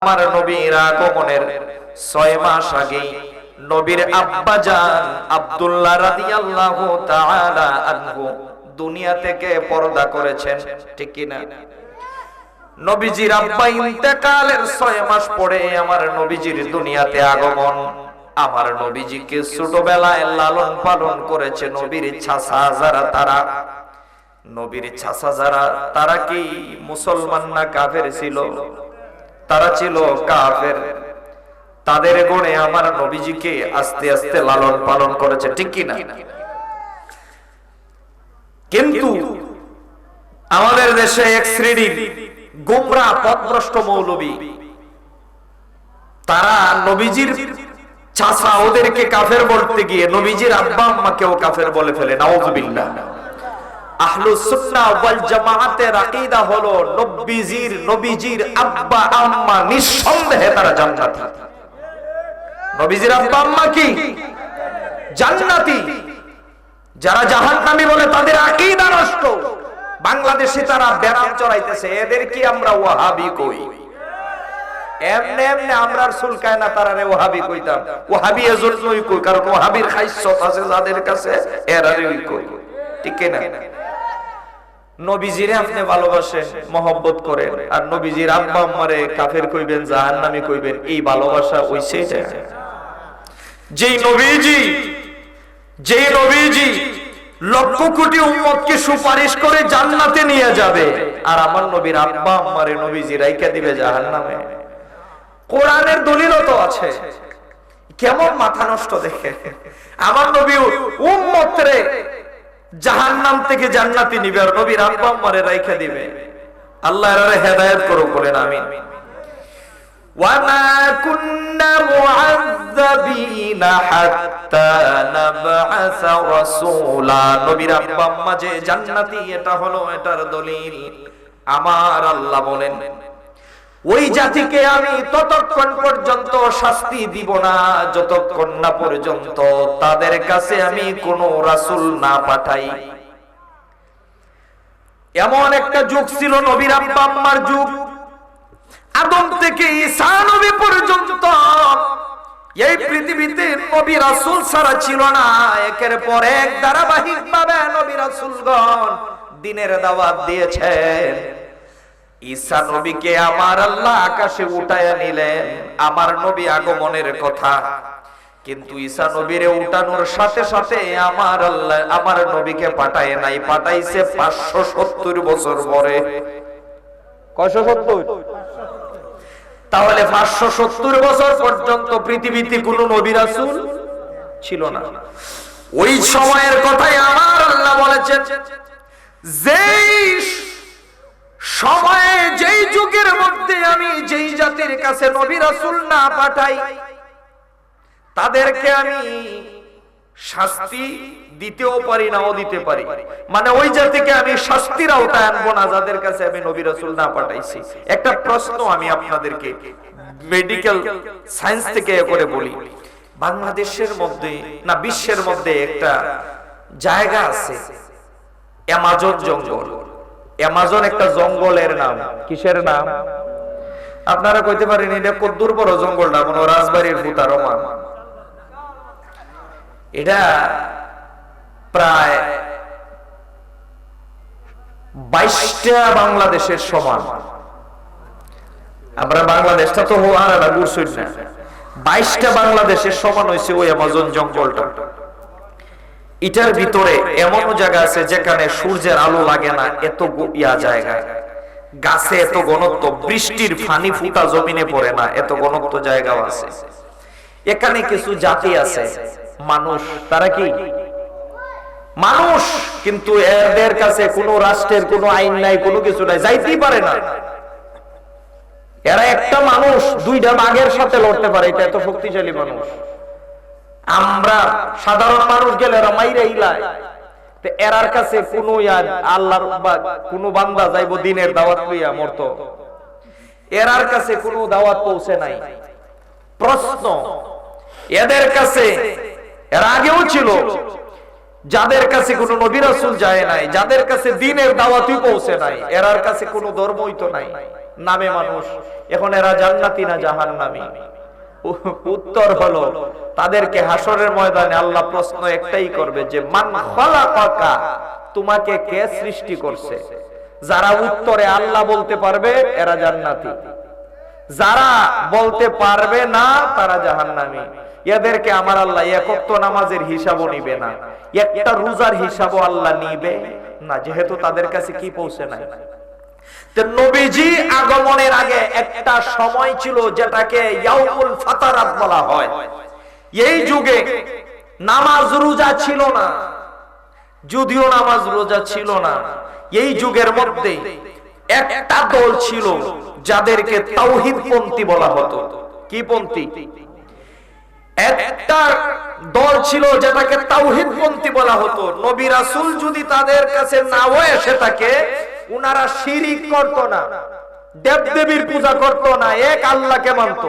আমার নবীর আগমনের 6 মাস আগে নবীর আব্বাজান আব্দুল্লাহ রাদিয়াল্লাহু তাআলা আনহু দুনিয়া থেকে পর্দা করেছেন, ঠিক কি না? নবীজির আব্বা ইন্তেকালের 6 মাস পরে আমার নবীজির দুনিয়াতে আগমন। আমার নবীজিকে ছোটবেলায় লালন পালন করেছে নবীর চাচা যারা, নবীর চাচা যারা তারা কি মুসলমান না কাফের ছিল? তারা ছিল কাফের। তাদের গণে আমার নবীজিকে আস্তে আস্তে লালন পালন করেছে, ঠিক কি না? কিন্তু আমাদের দেশে এক শ্রেণীর গোমরাহ পথভ্রষ্ট মৌলবী, তারা নবীজির চাচা ওদেরকে কাফের বলতে গিয়ে নবীজির আব্বা আম্মাকেও কাফের বলে ফেলে। নাউযুবিল্লাহ। আহলুস সুন্নাহ ওয়াল জামাআতের আকীদা হলো নবীজির আব্বা আম্মা নিঃসন্দেহে তারা জান্নাতি। নবীজির আব্বা আম্মা কি জান্নাতি? যারা জাহান্নামী বলে তাদের আকীদা নষ্ট। বাংলাদেশে তারা ব্যারাম চড়াইতেছে, এদের কি আমরা ওয়াহাবি কই? এমনে এমনে আমরা সুলকায় না তারারে ওয়াহাবি কইতাম। ওয়াহাবি এজন্যই কই কারণ ওয়াহাবির খাইসত আছে যাদের কাছে, এরারই কই, ঠিক না? নবীজিরে আপনি ভালোবাসেন, মহব্বত করেন, আর নবীজির আব্বা আম্মারে কাফের কইবেন, জাহান্নামী কইবেন, এই ভালোবাসা ওইসে যায়। যেই নবীজি লক্ষ কোটি উম্মতকে সুপারিশ করে জান্নাতে নিয়ে যাবে, আর আমার নবীর আব্বা আম্মারে নবীজি রাইখা দিবে জাহান্নামে। কোরআনের দলিলও তো আছে। কেমন মাথা নষ্ট দেখে! আমার নবী উম্মতরে জাহান্নাম থেকে জান্নাতে নিবে, আর নবীর আব্বা আম্মারে রাইখা দিবে। আল্লাহ এর হেদায়েত করুক, বলেন আমিন। ওয়া মা কুন্না মুআযযাবিনা হাত্তা নাবআসা রাসূলা। নবীর আব্বা আম্মা যে জান্নাতি, এটা হলো এটার দলিল। আমার আল্লাহ বলেন, ওই জাতিকে আমি ততক্ষণ পর্যন্ত শাস্তি দিব না যতক্ষণ না পর্যন্ত তাদের কাছে আমি কোন রাসূল না পাঠাই। এমন একটা যুগ ছিল নবীর আব্বা আম্মার যুগ, আদম থেকে ঈসা নবী পর্যন্ত এই পৃথিবীতে নবী রাসূল ছাড়া ছিল না। একের পর এক ধারাবাহিকভাবে নবী রাসূলগণ দ্বীনের দাওয়াত দিয়েছেন। ঈসা নবীকে আমার আল্লাহ আকাশে উঠায়া নিলেন, আমার নবী আগমনের কথা। কিন্তু ঈসা নবীরে উঠানোর সাথে সাথে আমার আল্লাহ আমার নবীকে পাঠায় নাই, পাঠাইছে 570 বছর পরে। 570? তাহলে 570 বছর পর্যন্ত পৃথিবীতে কোনো নবী রাসূল ছিল না। ওই সময়ের কথাই আমার আল্লাহ বলেছেন, যেই সময়ে যেই যুগের মধ্যে আমি যেই জাতির কাছে নবী রাসূল না পাঠাই তাদেরকে আমি শাস্তি দিতেও পারি, নাও দিতে পারি। মানে ওই জাতিকে আমি শাস্তির আওতায় আনবো না যাদের কাছে আমি নবী রাসূল না পাঠাইছি। একটা প্রশ্ন আমি আপনাদেরকে মেডিকেল সায়েন্স থেকে করে বলি। বাংলাদেশের মধ্যে না বিশ্বের মধ্যে একটা জায়গা আছে অ্যামাজন জঙ্গল। অ্যামাজন একটা জঙ্গলের নাম। কিসের নাম? আপনারা কইতে পারেন এটা কদ্দুর বড় জঙ্গলটা, মনে রাজবাড়ির ভূতা রমান। এটা প্রায় 22টা বাংলাদেশের সমান। আমরা বাংলাদেশটা তো হারাটা ঘুরছই না, 22টা বাংলাদেশের সমান হয়েছে ওই অ্যামাজন জঙ্গলটা। এটার ভিতরে এমন জায়গা আছে যেখানে সূর্যের আলো লাগে না, এত জায়গা। গাছে এত ঘনত্ব, বৃষ্টির পানি ফুটা জমিনে পড়ে না, এত ঘনত্ব জায়গাও আছে। এখানে কিছু জাতি আছে মানুষ, তারা কি মানুষ, কিন্তু এদের কাছে কোনো রাষ্ট্রের কোনো আইন নাই, কোনো কিছু নাই, যাইতেই পারে না। এরা একটা মানুষ 2টা বাঘের সাথে লড়তে পারে, এটা এত শক্তিশালী মানুষ। আমরা সাধারণ মানুষ গেলে এরা মাইরে ইলায়। এরার কাছে কোনো আল্লাহর কোন বান্দা যাইব দিনের দাওয়াত লইয়া মরতো, এরার কাছে কোনো দাওয়াত পৌঁছে নাই। প্রশ্ন, এদের কাছে এর আগেও ছিল যাদের কাছে কোনো নবী রাসূল যায় নাই, যাদের কাছে দ্বীনের দাওয়াতই পৌঁছে নাই, এরার কাছে কোনো ধর্মই তো নাই, নামে মানুষ, এখন এরা জান্নাতি না জাহান্নামী? উত্তর হলো, তাদেরকে হাসরের ময়দানে আল্লাহ প্রশ্ন একটাই করবে যে মান খালাকাকা, তোমাকে কে সৃষ্টি করছে? যারা উত্তরে আল্লাহ বলতে পারবে এরা জান্নাতি, যারা বলতে পারবে না তারা জাহান্নামী। এদেরকে আমার আল্লাহ এক ওয়াক্ত নামাজের হিসাবও নিবে না, একটা রোজার হিসাবও আল্লাহ নিবে না, যেহেতু তাদের কাছে কি পৌঁছে নাই। নবীজি আগমনের আগে একটা সময় ছিল যেটাকে ইয়াউমুল ফাতারাত বলা হয়। এই যুগে নামাজ রোজা ছিল না, যদিও নামাজ রোজা ছিল না, এই যুগের মধ্যে একটা দল ছিল যাদেরকে তাওহীদপন্থী বলা হতো। কি পন্থী? একটা দল ছিল যেটাকে তাওহীদপন্থী বলা হতো। নবী রাসূল যদি তাদের কাছে নাও এসে থাকে, উনারা শিরিক করত না, দেবদেবীর পূজা করত না, এক আল্লাহকে মানত।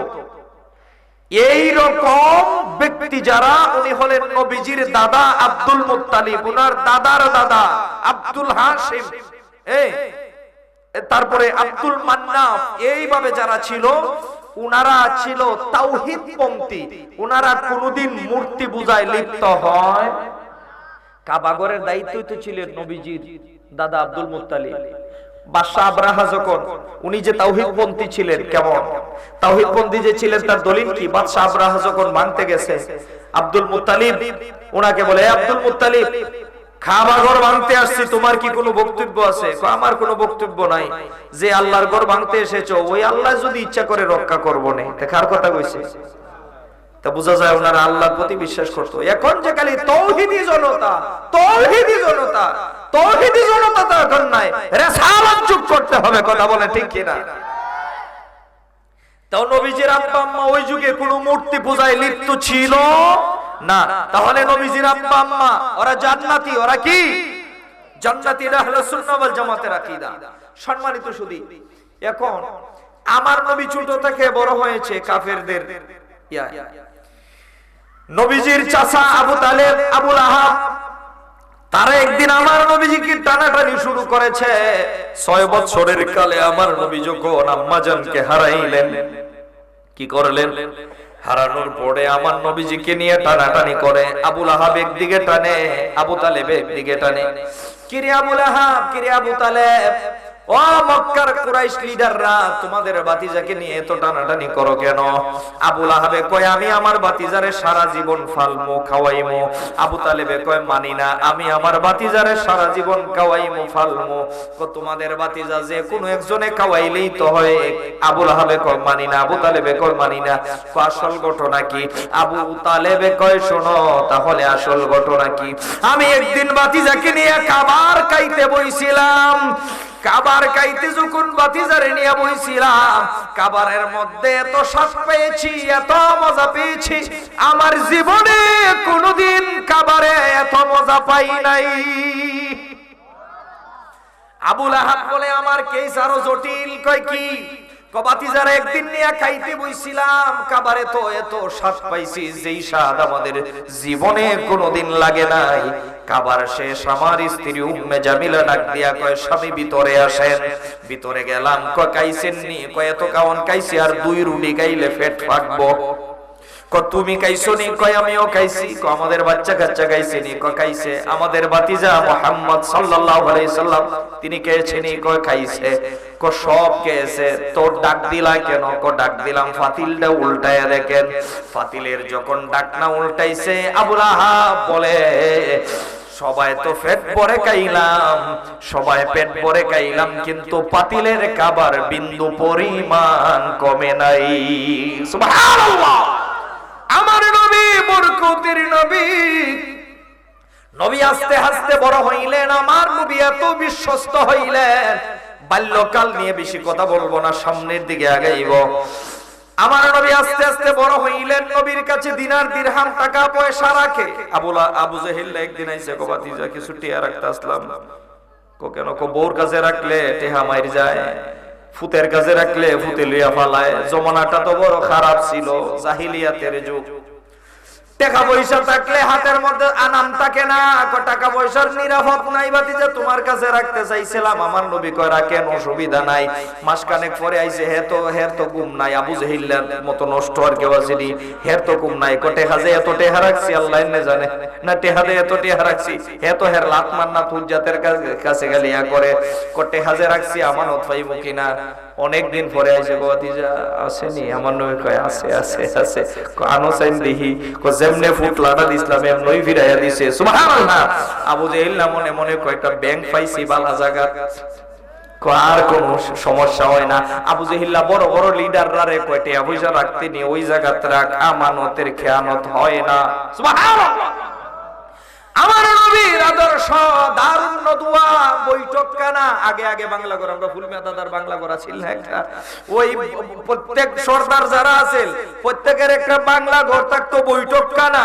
এই রকম ব্যক্তি যারা, উনি হলেন নবীজির দাদা আব্দুল মুত্তালিব, উনার দাদার দাদা আব্দুল হাশিম, তারপরে আব্দুল মান্নাফ, এইভাবে যারা ছিল উনারা ছিল তাওহীদপন্থী। উনারা কোনদিন মূর্তি পূজায় লিপ্ত হয়। কাবাগরের দায়িত্বই তো ছিলেন নবীজির দাদা আব্দুল মুত্তালিব। বাদশা আবরাহা যখন, উনি যে তাওহীদপন্থী ছিলেন, কেমন তাওহীদপন্থী যে ছিলেন তার দলিল কি? বাদশা আবরাহা যখন ভাঙতে গেছে, আব্দুল মুত্তালিব ওনাকে বলে, আব্দুল মুত্তালিব, কাবাগর ভাঙতে আসছি, তোমার কি কোনো বক্তব্য আছে? আমার কোনো বক্তব্য নাই। যে আল্লাহর ঘর ভাঙতে এসেছো, ওই আল্লাহ যদি ইচ্ছা করে রক্ষা করবো না। দেখার কথা কইছে, তা বোঝা যায় ওনারা আল্লাহর প্রতি বিশ্বাস করতো। এখন যে খালি তাওহীদি জনতা, তাওহীদি জনতা, তাওহীদি জনতা তো এখন নাই, রিসালাত যুগ করতে হবে। কথা বলে ঠিক কিনা? তাও নবীজির আব্বা আম্মা ওই যুগে কোনো মূর্তি পূজায় লিপ্ত ছিল না। তাহলে নবীজির আব্বা আম্মা ওরা জান্নাতি, ওরা কি জান্নাতি? এটা আহলে সুন্নাহ ওয়াল জামাতের আকীদা। সম্মানিত সুধী, এখন আমার নবী ছোট থেকে বড় হয়েছে কাফেরদের নবীজির চাচা আবু তালেব, আবু লাহাব, তারা একদিন আমার নবীজিকে টানাটানি শুরু করেছে। 6 বছরের কালে আমার নবী যখন আম্মাজানকে হারাইলেন, কি করলেন? হারানোর পরে আমার নবীজিকে নিয়ে টানাটানি করে। আবু লাহাব একদিকে টানে, আবু তালেব একদিকে টানে। কিরে আবু লাহাব, কিরে আবু তালেব, ও মক্কার কুরাইশ লিডাররা, তোমাদের ভাতিজাকে নিয়ে এত টানাটানি করো কেন? আবু লাহাবে কয়, আমি আমার ভাতিজারে সারা জীবন ফালমু খাওয়াইমু। আবু তালেবে কয়, মানি না, আমি আমার ভাতিজারে সারা জীবন খাওয়াইমু ফালমু। তোমাদের ভাতিজা যে কোনো একজনে খাওয়াইলেই তো হয়। আবু লাহাবে কয়, মানি না। আবু তালেবে কয়, মানি না। আসল ঘটনা কি? আবু তালেবে কয়, শোনো তাহলে আসল ঘটনা কি। আমি একদিন ভাতিজাকে নিয়ে কাবার কাইতে বইছিলাম। কাবার কাইতে যখন ভাতিজারে নিয়ে বইছিলাম, কাবারের মধ্যে এত স্বাদ পেয়েছি, এত মজা পেয়েছি, আমার জীবনে কোনোদিন কাবারে এত মজা পাই নাই। আবু লাহাব বলে, আমার কেস আরো জটিল। কয় কি? ভাতিজারা একদিন নিয়ে খাইতে বইছিলাম, কাবারে তো এত স্বাদ পাইছি, যেই স্বাদ আমাদের জীবনে কোনোদিন লাগে নাই। কাবার শেষ, আমার স্ত্রী উম্মে জামিলা ডাক দিয়া কয়, স্বামী ভিতরে আসেন। ভিতরে গেলাম, কয় খাইছেন নি? কয় এত কাওন খাইছি, আর 2 রুটি খাইলে পেট ফাটবো। তুমি খাইছো নি? কয় আমিও খাইছি। আমাদের বাচ্চা কাচ্চা খাইছে নি? কয় খাইছে। আমাদের ভাতিজা মুহাম্মদ সাল্লাল্লাহু আলাইহি সাল্লাম তিনি খেয়েছে নি? কয় খাইছে। কয় সব খেয়েছে। তো ডাক দিলা কেন? কয় ডাক দিলাম ফাতিলটা উল্টায়া দেখেন। ফাতিলের যখন ডাকনা উল্টাইছে, আবু লাহাব বলে, সবাই তো পেট ভরে খাইলাম, সবাই পেট ভরে খাইলাম, কিন্তু পাতিলের খাবার বিন্দু পরিমাণ কমে নাই। সুবহানাল্লাহ। আমার নবী বরকতের নবী, নবী আস্তে আস্তে বড় হইলেন। আমার নবী এত বিশ্বস্ত হইলেন, বাল্যকাল নিয়ে বেশি কথা বলবো না, সামনের দিকে আগাইব। আমার নবী আস্তে আস্তে বড় হইলেন। নবীর কাছে দিনার দিরহাম টাকা পয়সা রাখে। আবু জেহেল একদিন আইছে, কো ভাতিজা কিছু টিয়া রাখতে আসলাম। কো কেন? কো বউর কাছে রাখলে টেহা মাইর যায়, ফুতের কাছে রাখলে ফুতে লইয়া ফালায়। জমানাটা তো বড় খারাপ ছিল, জাহিলিয়াতের যুগ। টাকা পয়সা থাকলে হাতের মধ্যে আনাম থাকে না, টাকা পয়সার নিরাপদ নাই বাতিজা, তোমার কাছে রাখতে চাইছিলাম। আমার নবী কয় রাখেন, অসুবিধা নাই। মাসখানেক পরে আইছে, হের তো গুম নাই, আবু জাহিলের মতো নষ্ট আর কেউ আসেনি, হের তো গুম নাই। টেহা যে এত টেহা রাখছি আল্লাহ এনে জানে, না টেহা দে এত টেহা রাখছি, তো হের লাত মান্না তুজাতের কাছে গেলে ইয়া করে, টেহা যে রাখছি আমানত পাইব কিনা। অনেকদিন পরে আইছে, বাতিজা আসেনি? আমার নবী কয় আছে আছে আছে। আনো চাইন দেখি, যেমনে ফুট লাটা দিছিলাম এমনই ফিরাইয়া দিছে। সুবহানাল্লাহ। আবু জাহিল না মনে মনে কয়েকটা ব্যাংক পাইছি বালা জায়গা, আর কোন সমস্যা হয় না। আবু জাহিল্লা বড় বড় লিডাররা রে কয়টা পয়সা রাখতে নি ওই জায়গাতে রাখ, আমানতের খেয়ানত হয় না। সুবহানাল্লাহ। আমার নবীর আদর্শ দারুন নদুয়া বৈঠকখানা। আগে আগে বাংলা ঘর, আমরা ফুলমিয়া দাদার বাংলা ঘর ছিল একটা, ওই প্রত্যেক সর্দার যারা আছেন প্রত্যেকের একটা বাংলা ঘর থাকতো, বৈঠকখানা।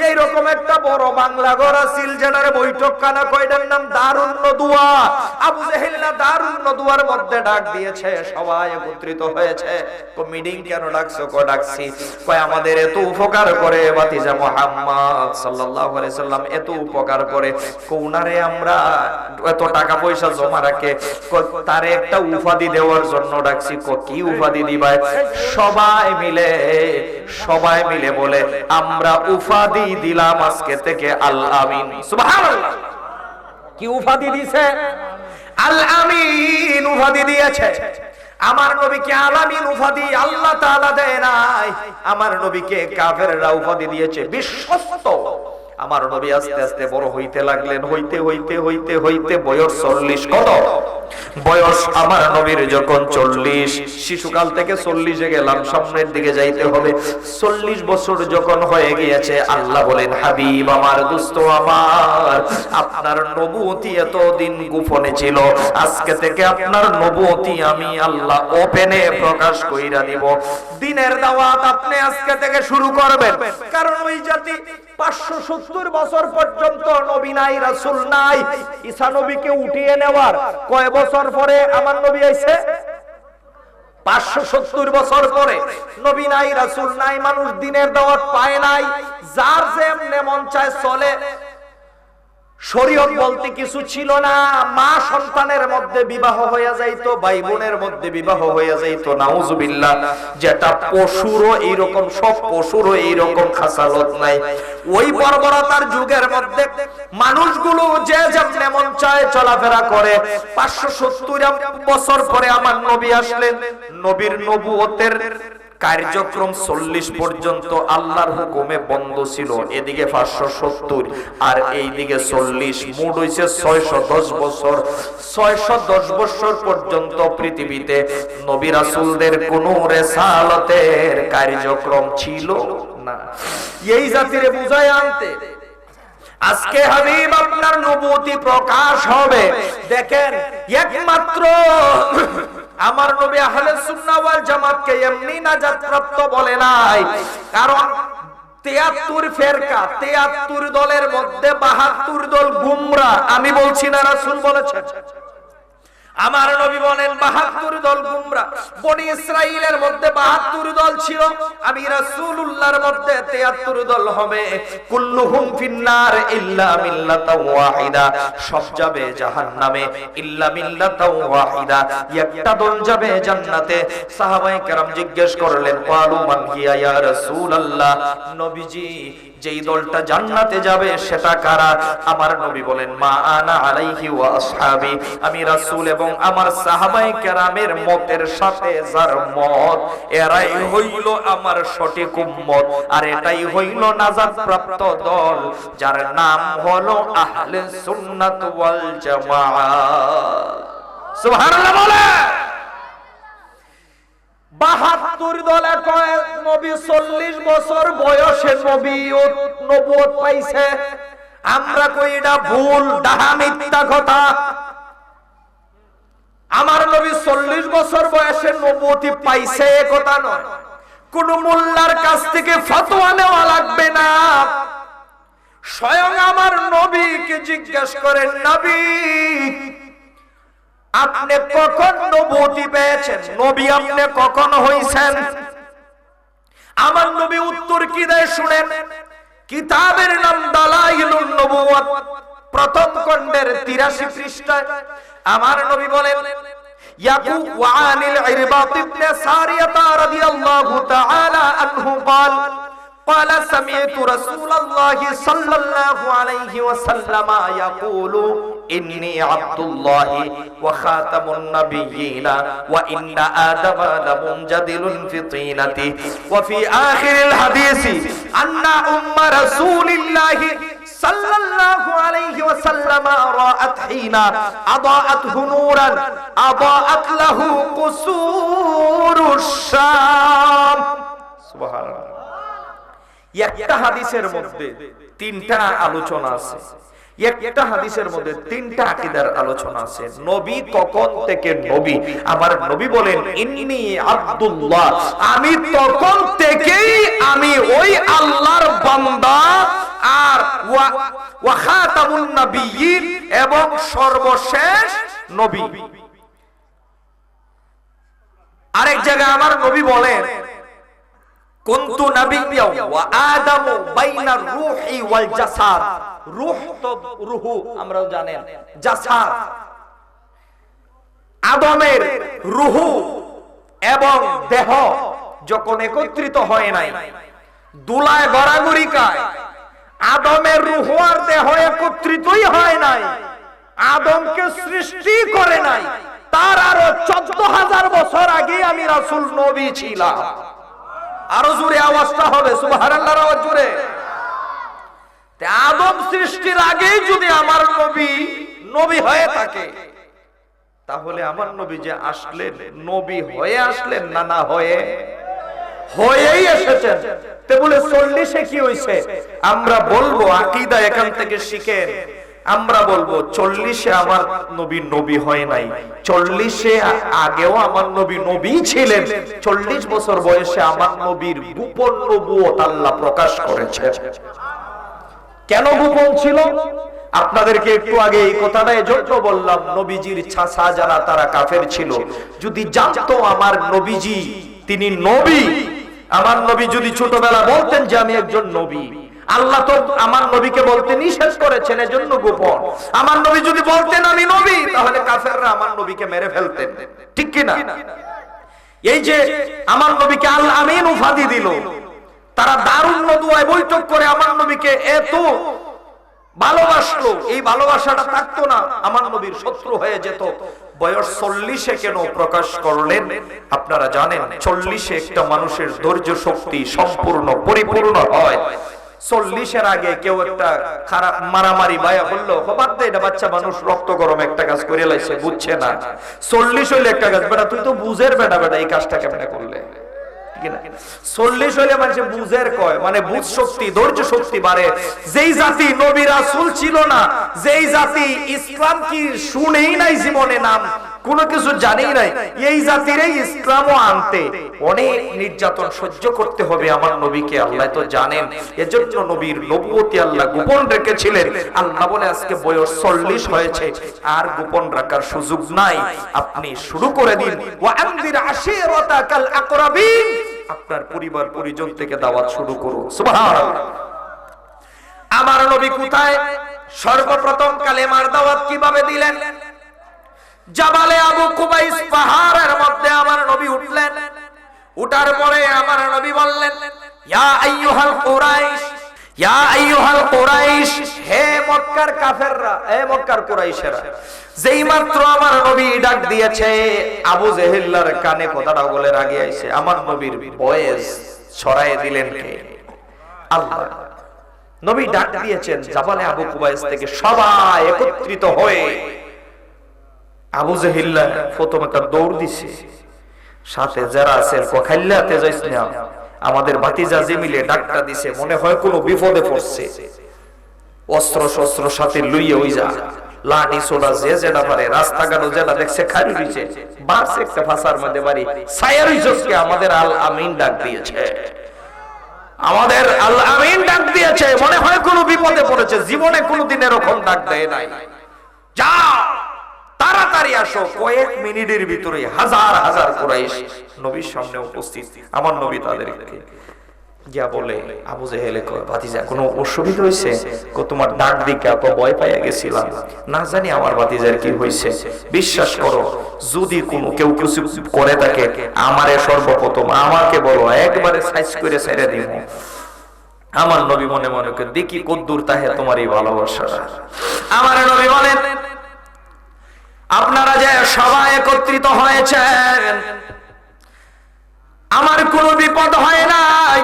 এইরকম একটা বড় বাংলা ঘর আছিল যেটার বৈঠকখানা, কয়টার নাম দারুন নদুয়া। আবু জাহেল না দারুন নদুয়ার মধ্যে ডাক দিয়েছে, সবাই একত্রিত হয়েছে। মিটিং কেন ডাকছো? ডাকছি কয় আমাদের এত উপকার করে বাতিজা মুহাম্মদ সাল্লাল্লাহু আলাইহি সাল্লাম, এত উপকার করে, কোনারে আমরা এত টাকা পয়সা জমা রাখে, তারে একটা উপাধি দেওয়ার জন্য ডাকছি। কি উপাধি দিবাই? সবাই মিলে বলে আমরা উপাধি দিলাম আজকে থেকে আল আমিন। সুবহানাল্লাহ। কি উপাধি দিয়েছে? আল আমিন উপাধি দিয়েছে। আমার নবীকে আল আমিন উপাধি আল্লাহ তাআলা দেয় নাই, আমার নবীকে কাফেররা উপাধি দিয়েছে বিশ্বস্ত। আমার নবী আস্তে আস্তে বড় হইতে লাগলেন, হইতে হইতে হইতে হইতে বয়স 40। কত বয়স আমার নবীর? যখন 40, শিশুকাল থেকে 40-এ গেলাম, সামনের দিকে যাইতে হবে। 40 বছর যখন হয়ে গিয়েছে, আল্লাহ বলেন হাবিব আমার, দোস্ত আমার, আপনার নবুয়তি এতদিন গোপনে ছিল, আজকে থেকে আপনার নবুয়তি আমি আল্লাহ ওপেনে প্রকাশ কইরা দিব। দিনের দাওয়াত আপনি আজকে থেকে শুরু করবেন, কারণ ওই জাতি 570 বছর পর্যন্ত নবী নাই, রাসূল নাই। ঈসা নবীকে উঠিয়ে নেওয়ার কয় বছর পরে আমার নবী আইছে? 570 বছর পরে। নবী নাই, রাসূল নাই, মানুষ দিনের দাওয়াত পায় নাই, যার যেমনে মন চায় চলে। শরীয়ত বলতে কিছু ছিল না। মা সন্তানের মধ্যে বিবাহ হয়ে যাইতো, ভাই বোনের মধ্যে বিবাহ হয়ে যাইতো, নাউজুবিল্লাহ। যেটা পশুরও এইরকম, সব পশুরও এইরকম খাসালত নাই। ওই বর্বরতার যুগের মধ্যে মানুষগুলো যে যেমন মন চায় চলাফেরা করে। 570 বছর পরে আমার নবী আসলেন। নবীর নবুয়তের কার্যক্রম 40 পর্যন্ত আল্লাহর হুকুমে বন্ধ ছিল। এদিকে 570 আর এইদিকে 40, মোট হইছে 610 বছর। 610 বছর পর্যন্ত পৃথিবীতে নবী রাসূলদের কোন রিসালাতের কার্যক্রম ছিল না। এই জাতিরে বুঝায় আনতে আজকে হাবিব আপনার নবুয়তি প্রকাশ হবে। দেখেন, একমাত্র আমার নবী আহলে সুন্নাহ ওয়াল জামাতকে এমনি নাজাত প্রাপ্ত বলে নাই, কারণ 73 ফেরকা, 73 দলের মধ্যে 72 দল গুমরা। আমি বলছি না, রাসূল বলেছেন। আমার নবী বলেন 72 দল গুমরা। বনি ইসরাইলের মধ্যে 72 দল ছিল, আমি রাসূলুল্লাহর মধ্যে 73 দল হবে। কুল্লুহুম ফিন্নার ইল্লা মিল্লাতাও ওয়াহিদা, সব যাবে জাহান্নামে ইল্লা মিল্লাতাও ওয়াহিদা, একটা দল যাবে জান্নাতে। সাহাবায়ে কেরাম জিজ্ঞেস করলেন, ক্বালু মান হিয়া ইয়া রাসূলুল্লাহ, নবীজি যেই দলটা জান্নাতে যাবে সেটা কারা? আমার নবী বলেন, মা আনা আলাইহি ওয়া আসহাবি, আমি রাসূল এবং আমার সাহাবায়ে কেরামের মতের সাথে যার মত, এরাই হইল আমার সঠিক উম্মত। আর এটাই হইল নাজাত প্রাপ্ত দল, যার নাম হলো আহলে সুন্নাত ওয়াল জামাআত। সুবহানাল্লাহ বলে। 72 দলে কয় নবী 40 বছর বয়সে নবুয়ত পাইছে। আমরা কই এটা ভুল, ডাহা, মিথ্যা কথা। আমার নবী 40 বছর বয়সে নবুয়তি পাইছে এ কথা নয়। কোন মোল্লার কাছ থেকে ফতোয়া নেওয়া লাগবে না। স্বয়ং আমার নবীকে জিজ্ঞেস করেন, নবী আপনি কখন নবুয়তি পেয়েছেন? নবী আপনি কখন হইছেন? আমার নবী উত্তর কি দেয় শুনেন। কিতাবের নাম দালাইলুন নবুওয়াত, প্রথম খণ্ডের 83 পৃষ্ঠায় আমার নবী বলেন, ইয়াকু ওয়া আনিল ইরবাত ইবনে সারিয়াতা রাদিয়াল্লাহু তাআলা আনহু قال قال سمعت رسول الله صلى الله عليه وسلم يقول إني عبد الله وخاتم النبيين وإن آدم لمنجدل في طينته وفي آخر الحديث أن أم رسول الله صلى الله عليه وسلم رأت حين أضاءته نورا أضاءت له قصور الشام سبحان الله। একটা হাদিসের মধ্যে তিনটা আলোচনা আছে, একটা হাদিসের মধ্যে তিনটা আকীদার আলোচনা আছে। নবী কখন থেকে নবী? আমার নবী বলেন ইন্নী আব্দুল্লাহ, আমি তখন থেকেই আমি ওই আল্লাহর বান্দা, আর ওয়া খাতামুন নবিয়্যিন, এবং সর্বশেষ নবী। আরেক জায়গায় আমার নবী বলেন কুনতু নাবিয়্যা ওয়া আদামু বাইনা রূহি ওয়াল জাসাদ। রূহ তো রূহু আমরাও জানেন, জাসাদ আদমের রূহু এবং দেহ যখন একত্রিত হয় নাই, দুলায় গড়াগড়ি খায়, আদমের রূহু আর দেহ একত্রিতই হয় নাই, আদমকে সৃষ্টি করে নাই, তার আরো 14,000 বছর আগে আমি রাসূল নবী ছিলাম। আরো জোরে আওয়াজটা হবে, সুবহানাল্লাহর আওয়াজ জোরে। আদম সৃষ্টির আগেই যদি আমার নবী নবী হয়ে থাকে, তাহলে আমার নবী যে আসলেন, নবী হয়ে আসলেন না, না হয়েই এসেছেন। তে বলে 40-এ কি হইছে? আমরা বলবো আকীদা এখান থেকে শিখেন, আমরা বলবো 40-এ আমার নবী নবী হয় নাই, 40-এ আগেও আমার নবী নবী ছিলেন। 40 বছর বয়সে আমার নবীর গোপন নবুয়ত আল্লাহ প্রকাশ করেছে। কেন গোপন ছিল? আপনাদেরকে একটু আগে এই কথাটা এজন্য বললাম, নবীজির চাচা যারা তারা কাফের ছিল, যদি জানতো আমার নবীজি তিনি নবী, আমার নবী যদি ছোটবেলা বলতেন যে আমি একজন নবী, আল্লাহ তো আমার নবীকে বলতে নিষেধ করেছেন, এজন্য গোপন। আমার নবী যদি বলতেন আমি নবী, তাহলে কাফেররা আমার নবীকে মেরে ফেলতেন, ঠিক কি না? এই যে আমার নবীকে আল আমিন উপাধি দিল, তারা দারুন নদুয়ায় বৈঠক করে আমার নবীকে এত ভালোবাসলো, এই ভালোবাসাটা থাকতো না, আমার নবীর শত্রু হয়ে যেত। বয়স 40-এ কেন প্রকাশ করলেন? আপনারা জানেন 40-এ একটা মানুষের ধৈর্য শক্তি সম্পূর্ণ পরিপূর্ণ হয়। 40-এর আগে কেউ একটা খারাপ মারামারি বায়া বললো, বাদ দে, এটা বাচ্চা মানুষ, রক্ত গরম একটা কাজ করে লাইছে, বুঝছে না। 40 হইলে একটা কাজ, বেটা তুই তো বুঝের বেটা এই কাজটা কেমনে করলে, ঠিক না? 40 হইলে মানুষে বুঝের কয়, মানে বুঝ শক্তি, ধৈর্য শক্তি বাড়ে। যেই জাতি নবী রাসূল ছিল না, যেই জাতি ইসলাম কি শুনেই নাই জীবনে, নাম কোনো কিছু জানেই নাই, এই জাতিরই ইসলামও আনতে অনেক নির্যাতন সহ্য করতে হবে আমার নবীকে, আল্লাহ তো জানেন। এজন্য নবীর নবুয়তি আল্লাহ গোপন রেখেছিলেন। আল্লাহ বলে আজকে বয়স 40 হয়েছে, আর গোপন রাখার সুযোগ নাই, আপনি শুরু করে দিন। ওয়া আনজির আশিরাতাকাল আকরাবিন, আপনার পরিবার পরিজন থেকে দাওয়াত শুরু করুন। সুবহানাল্লাহ। আমার নবী কোথায় সর্বপ্রথম কালেমার দাওয়াত কিভাবে দিলেন? জাবালে আবু কুবাইস পাহাড়ের মধ্যে আমার নবী উঠলেন। উঠার পরে আমার নবী বললেন, ইয়া আইয়ুহাল কুরাইশ, ইয়া আইয়ুহাল কুরাইশ, হে মক্কার কাফেররা, হে মক্কার কুরাইশেরা। যেই মাত্র আমার নবী ডাক দিয়েছে, আবু জেহেলের কানে কথাটা বলে রাগে আইছে, আমার নবীর ভয়েস ছড়ায় দিলেন কে? আল্লাহ। নবী ডাক দিয়েছেন জাবালে আবু কুবাইস থেকে, সবাই একত্রিত হয়ে আবু জেহেল প্রথম একটা দৌড় দিছে, সাথে যারা আছে খাইল্লাতে যাইস না, আমাদের ভাতিজা যে মিলে ডাকটা দিছে, মনে হয় কোনো বিপদে পড়ছে, অস্ত্র শস্ত্র সাথে লইয়ে ওই যা লাঠি সোলা যে যেটা পারে, রাস্তাঘাটও যেটা দেখছে খালি দিছে, বাস একটা ফাঁসার মধ্যে বাড়ি সায়ারি জোসকে আমাদের আল আমিন ডাক দিয়েছে, আমাদের আল আমিন ডাক দিয়েছে, মনে হয় কোনো বিপদে পড়েছে, জীবনে কোনোদিন এরকম ডাক দেয় নাই, যাও তাড়াতাড়ি আসো। কয়েক মিনিটের ভিতরে হাজার হাজার কুরাইশ নবীর সামনে উপস্থিত। আমার নবী তাদেরকে গিয়া বলে আবু জেহেলে কয় ভাতিজা কোনো অসুবিধা হইছে? কো তোমার ডাক দিকা কো ভয় পাইয়া গেছিলাম, না জানি আমার ভাতিজার কি হইছে। বিশ্বাস করো যদি কোনো কেউ কিছু করে থাকে আমারে সর্বপ্রথম আমাকে বলো, একবারে সাইজ করে ছেড়ে দিব। আমার নবী মনে মনে করে দেখি কদ্দুর তাহে তোমার এই ভালোবাসা। আমার নবী বলেন আপনারা যে সবাই একত্রিত হয়েছেন আমার কোনো বিপদ হয় নাই,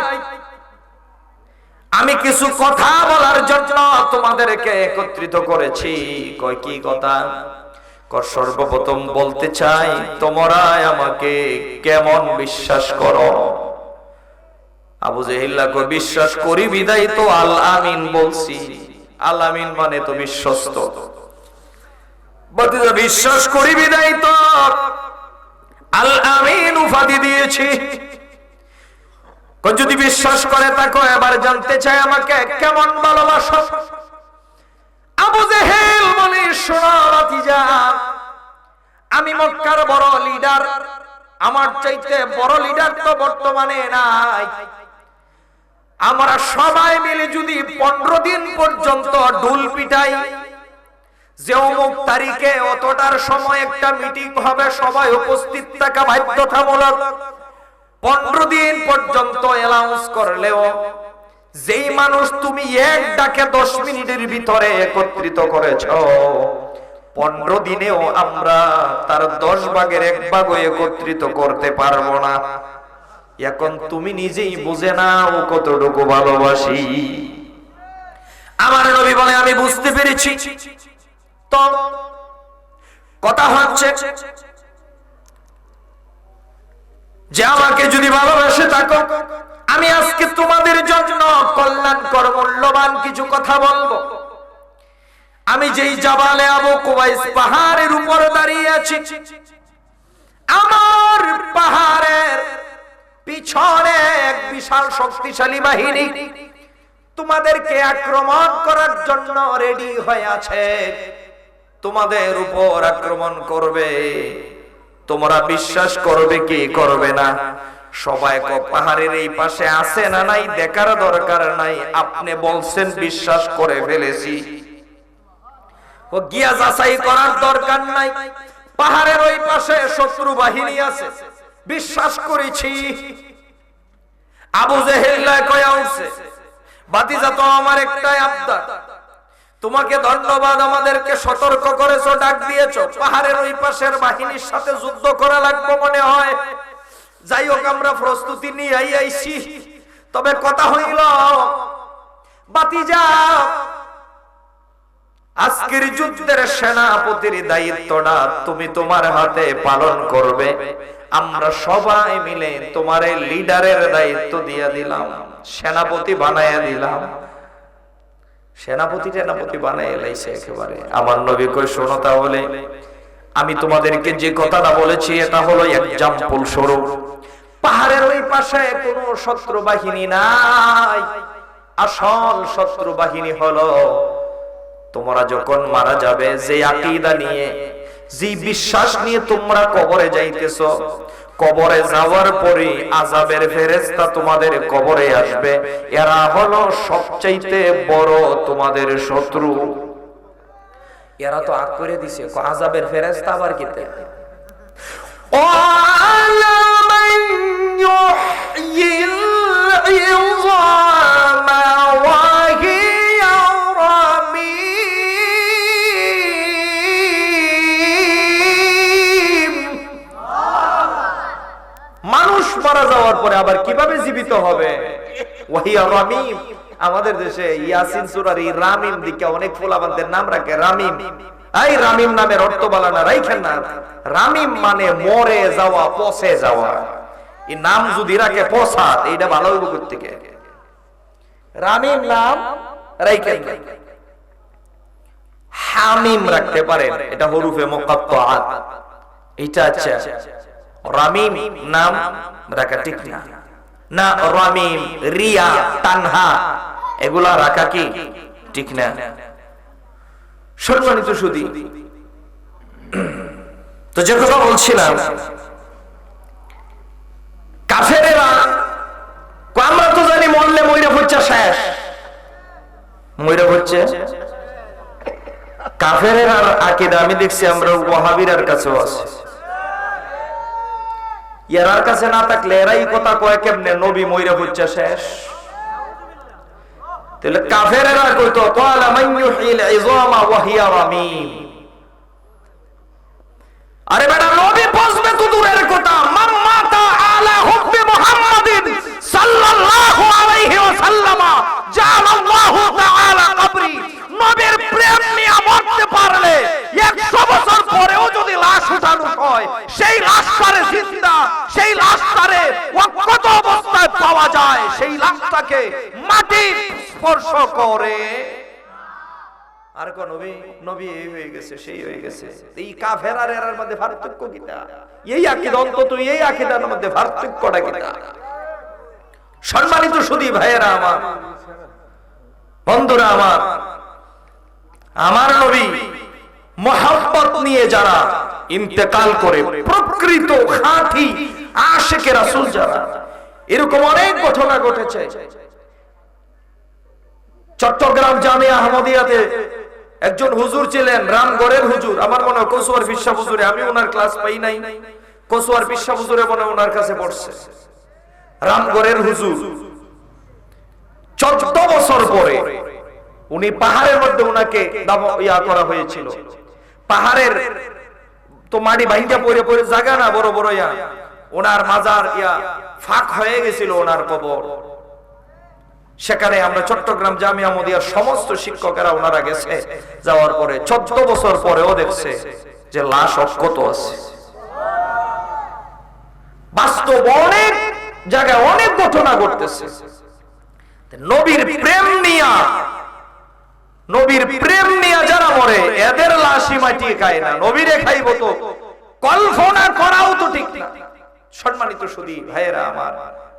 আমি কিছু কথা বলার জন্য তোমাদেরকে একত্রিত করেছি। কয় কি কথা? সর্বপ্রথম বলতে চাই তোমরা আমাকে কেমন বিশ্বাস করো? আবু জেহেল কয় বিশ্বাস করি বিদায় তো আল আমিন বলছি। আল আমিন মানে তো বিশ্বস্ত। বিশ্বাস করি বিদায় তো আল আমিন উপাধি দিয়েছি। যদি বিশ্বাস করে তাকে এবার জানতে চাই আমাকে কেমন ভালোবাসো? আবু জেহেল বলে শোনো ভাতিজা, আমি মক্কার বড় লিডার, আমার চাইতে বড় লিডার তো বর্তমানে নাই। আমরা সবাই মিলে যদি 15 দিন পর্যন্ত ঢোল পিটাই, যে অমুক তারিখে অতটার সময় একটা মিটিং হবে, সবাই উপস্থিত থাকা বাধ্যতামূলক, 15 দিন পর্যন্ত অ্যানাউন্স করলেও যেই মানুষ তুমি এক ডাকে 10 মিনিটের ভিতরে একত্রিত করেছো, 15 দিনেও আমরা তার 10 ভাগের 1 ভাগও একত্রিত করতে পারবো না। এখন তুমি নিজেই বুঝে নাও কতটুকু ভালোবাসি। আমার নবী বলে আমি বুঝতে পেরেছি। তো কথা হচ্ছে যে আমাকে যদি ভালোবাসে থাকো, আমি আজকে তোমাদের জন্য কল্যাণকর মূল্যবান কিছু কথা বলবো। আমি যেই জাবালে আবু কুবাইস পাহাড়ের উপর দাঁড়িয়ে আছি, আমার পাহাড়ের পিছনে এক বিশাল শক্তিশালী বাহিনী তোমাদেরকে আক্রমণ করার জন্য রেডি হয়ে আছে, তোমাদের উপর আক্রমণ করবে। তোমরা বিশ্বাস করবে কি করবে না? সবাই পাহাড়ের এই পাশে আছে না নাই দেখার দরকার নাই, আপনি বলছেন বিশ্বাস করে ফেলেছি, ও গিয়া যাচাই করার দরকার নাই। পাহাড়ের ওই পাশে শত্রু বাহিনী আছে, বিশ্বাস করেছি। আবু জেহেল কয়া উঠছে ভাতিজা তো আমার একটাই আবদার, তোমাকে ধন্যবাদ, আমাদেরকে সতর্ক করেছো, ডাক দিয়েছো, পাহাড়ের ওই পাশের বাহিনীর সাথে যুদ্ধ করা লাগবে মনে হয়। যাই হোক আমরা প্রস্তুতি নিয়ে আইছি, তবে কথা হইল ভাতিজা আজকের যুদ্ধের সেনাপতির দায়িত্বটা তুমি তোমার হাতে পালন করবে। আমরা সবাই মিলে তোমার লিডারের দায়িত্ব দিয়ে দিলাম, সেনাপতি বানাইয়া দিলাম। সেনাপতি বানাই এলাইছে একেবারে। আমার নবী কই শোনো তাহলে আমি তোমাদেরকে যে কথাটা বলেছি এটা হলো এক্সাম্পল স্বরূপ। পাহাড়ের ওই পাশে কোনো শত্রু বাহিনী নাই, আসল শত্রু বাহিনী হলো তোমরা যখন মারা যাবে, যে আকীদা নিয়ে যে বিশ্বাস নিয়ে তোমরা কবরে যাইতেছো, কবরে যাওয়ার পরে আযাবের ফেরেশতা তোমাদের কবরে আসবে, এরা হলো সবচাইতে বড় তোমাদের শত্রু। এরা তো আগ করে দিছে আযাবের ফেরেশতা আবার কিতে ও আলামান ইউহয়িল ইযামা ওয়া হিয়া রামীম। মানুষ মারা যাওয়ার পরে আবার কিভাবে জীবিত হবে? ওয়া হিয়া রামীম। আমাদের দেশে ইয়াসিন সূরার এই রামিম দিকে অনেক ফুলাবানদের নাম রাখে রামিম। এই রামিম নামের অর্থ বলা না, রাইখেন না। রামিম মানে মরে যাওয়া, পচে যাওয়া। এই নাম যদি রাখে পচাত, এইটা ভালো হইব করতে কে? রামিম নাম রাইখেন না। হামিম রাখতে পারেন, এটা হরুফে মুকাত্তাআত। এটা আচ্ছা, রামিম নাম রাখা ঠিক না। না রামিম, রিয়া, তানহা এগুলা রাখা কি ঠিক না? সম্মানিত সুধী, তো যে কথা বলছিলাম, কাফেরেরা আমরা তো জানি মইরা হচ্ছে কাফেরের আর আকীদা আমি দেখছি আমরা ওয়াহাবিরার কাছেও আছে। এরার কাছে না থাকলে এরাই কথা কয় কেমনে নবী মইরা হচ্ছে শেষ। তাহলে কাফেরেরা কইতো ক্বালা মান ইউহিল ইযামা ওয়া হিয়া রামীম। আরে বেটা নবী বসবে তো দূরের কথা, মান মাতা আলা হুব্বি মুহাম্মাদিন সাল্লাল্লাহু আলাইহি ওয়াসাল্লাম জাআলাল্লাহু তাআলা কবরি। নবীর প্রেম নিয়ে মরতে পারলে 100 বছর পরেও যদি লাশ উঠানো হয়, সেই লাশটারে জিন্দা, সেই লাশটারে অক্ষত অবস্থায় পাওয়া যায়, সেই লাশটাকে মাটি স্পর্শ করে। আর কোন নবী নবী এই হয়ে গেছে সেই হয়ে গেছে। এই কাফের আর এর মধ্যে পার্থক্য কিটা? এই আকীদা অন্তত এই আকীদার মধ্যে পার্থক্যটা কিটা? সম্মানিত সুধী ভাইয়েরা আমার, বন্ধুরা আমার, আমার নবী মুহাব্বত নিয়ে যারা ইন্তেকাল করে, প্রকৃত খাঁটি আশিকে রাসূল যারা, এরকম অনেক ঘটনা ঘটেছে। চট্টগ্রাম জামিয়া আহমদিয়াতে একজন হুজুর ছিলেন, রামগড়ের হুজুর, আমার মনে হয় কসুয়ার পিসা হুজুরে, আমি ওনার ক্লাস পাই নাই, কসুয়ার পিসা হুজুরে মনে হয় ওনার কাছে পড়ছে। রামগড়ের হুজুর 14 বছর পরে উনি পাহাড়ের মধ্যে উনাকে ইয়া করা হয়েছিল। পাহাড়ের তো মাটি ভাঙা পড়ে পড়ে জায়গা না বড় বড় ইয়া, ওনার মাজার ইয়া ফাঁক হয়ে গেছিল ওনার কবর। সেখানে আমরা চট্টগ্রাম জামিয়া আহমদিয়ার সমস্ত শিক্ষকেরা ওনারা গেছে, যাওয়ার পরে 14 বছর পরেও দেখছে যে লাশ অক্ষত আছে। বাস্তব অনেক জায়গায় অনেক ঘটনা ঘটতেছে। নবীর প্রেম নিয়া, নবীর প্রেম নিয়া যারা মরে এদের লাশই মাটি খায় না, নবীরে খাইব তো কল্পনা করাও তো ঠিক না। সম্মানিত সুধী ভাইয়েরা আমার,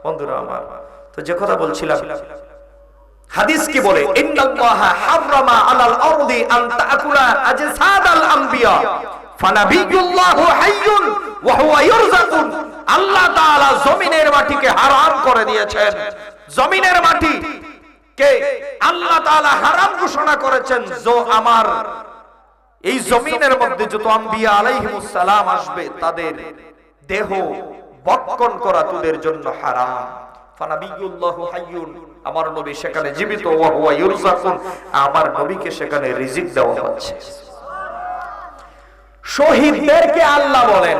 বন্ধুরা আমার, তো যে কথা বলছিলাম, হাদিস কি বলে? ইন্নাল্লাহা হারামা আলাল আরদি আন তাকুলা আজসাদাল আম্বিয়া ফানাবিয়ুল্লাহু হাইয়ুন ওয়া হুয়া ইরযাকুন। আল্লাহ তাআলা জমিনের মাটিকে হারাম করে দিয়েছেন। জমিনের মাটি কে আল্লাহ তাআলা হারাম ঘোষণা করেছেন, যে আমার এই জমিনের মধ্যে যত আম্বিয়া আলাইহিমুস সালাম আসবে তাদের দেহ বক্ষণ করা তোদের জন্য হারাম। ফানাবিয়ুল্লাহু হাইয়ুন, আমার নবী সেখানে জীবিত, ওয়া হুয়া ইরযাকুন, আমার নবীকে সেখানে রিজিক দেওয়া হচ্ছে। শহীদদেরকে আল্লাহ বলেন,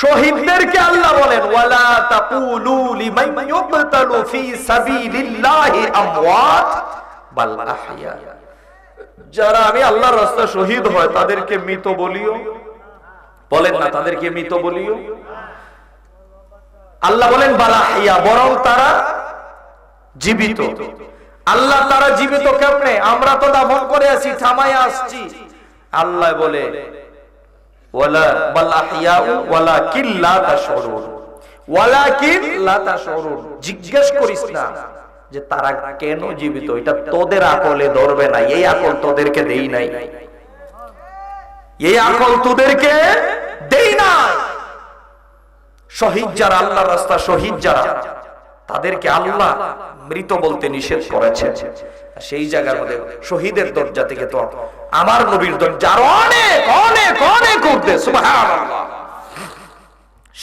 শহীদদেরকে আল্লাহ বলেন ওয়ালা তাকুলু লিমান ইউকতালু ফি সাবিলিল্লাহি আমওয়াত বাল আহইয়া। যারা আমি আল্লাহর রাস্তায় শহীদ হয় তাদেরকে মৃত বলিও, বলেন না তাদেরকে মৃত বলিও। আল্লাহ বলেন বাল আহইয়া, বরং তারা জীবিত। আল্লাহ তারা জীবিত কেমনে? আমরা তো দাফন করে আছি, থামায় আসছি। আল্লাহ বলে ওয়ালা বাল আহইয়া ওয়ালাকিন লা তাশউরুন, ওয়ালাকিন লা তাশউরুন। জিজ্ঞেস করিস না যে তারা কেন জীবিত, এটা তোদের আকলে ধরবে না। এই আকল তোদেরকে দেই নাই, এই আকল তোদেরকে দেই নাই। শহীদ যারা, আল্লাহর রাস্তা শহীদ যারা, তাদেরকে আল্লাহ মৃত বলতে নিষেধ করেছে। সেই জায়গার মধ্যে শহীদের দরজা থেকে তো আমার নবীর দরজা আরো অনেক অনেক অনেক ঊর্ধ্বে। সুবহানাল্লাহ।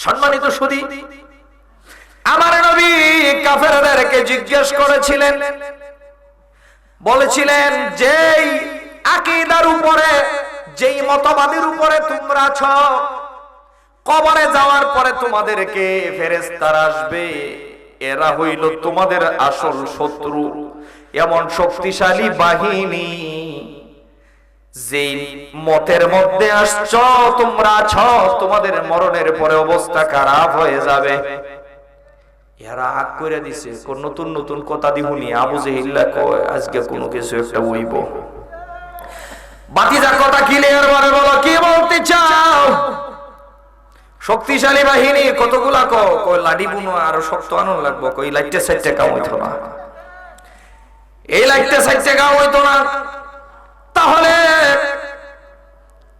সম্মানিত সুধী, আমার নবী কাফেরদেরকে জিজ্ঞেস করেছিলেন, বলেছিলেন যেই আকীদার উপরে, যেই মতবাদের উপরে তোমরা আছো, কবরে যাওয়ার পরে তোমাদেরকে ফেরেশতারা আসবে, এরা হইল তোমাদের আসল শত্রু। এমন শক্তিশালী বাহিনী যেই মতের মধ্যে আসছো তোমরা আছো, তোমাদের মরণের পরে অবস্থা খারাপ হয়ে যাবে। এরা আগ করে দিছে, কোন নতুন নতুন কথা দিহুনি। আবু জেহিল্লা কয় আজকে কোনো কিছু একটা হইব। বাতিজা কথা ক্লিয়ার ভাবে বলো, কি বলতে চাও? শক্তিশালী বাহিনী কতগুলা কয় লাডি বুনো আরো শক্ত আনন্দ লাগবো, কই লাইটে সাইটে কাম হইতো না, এই লাইটে সাইটে কাম হইতো না। তাহলে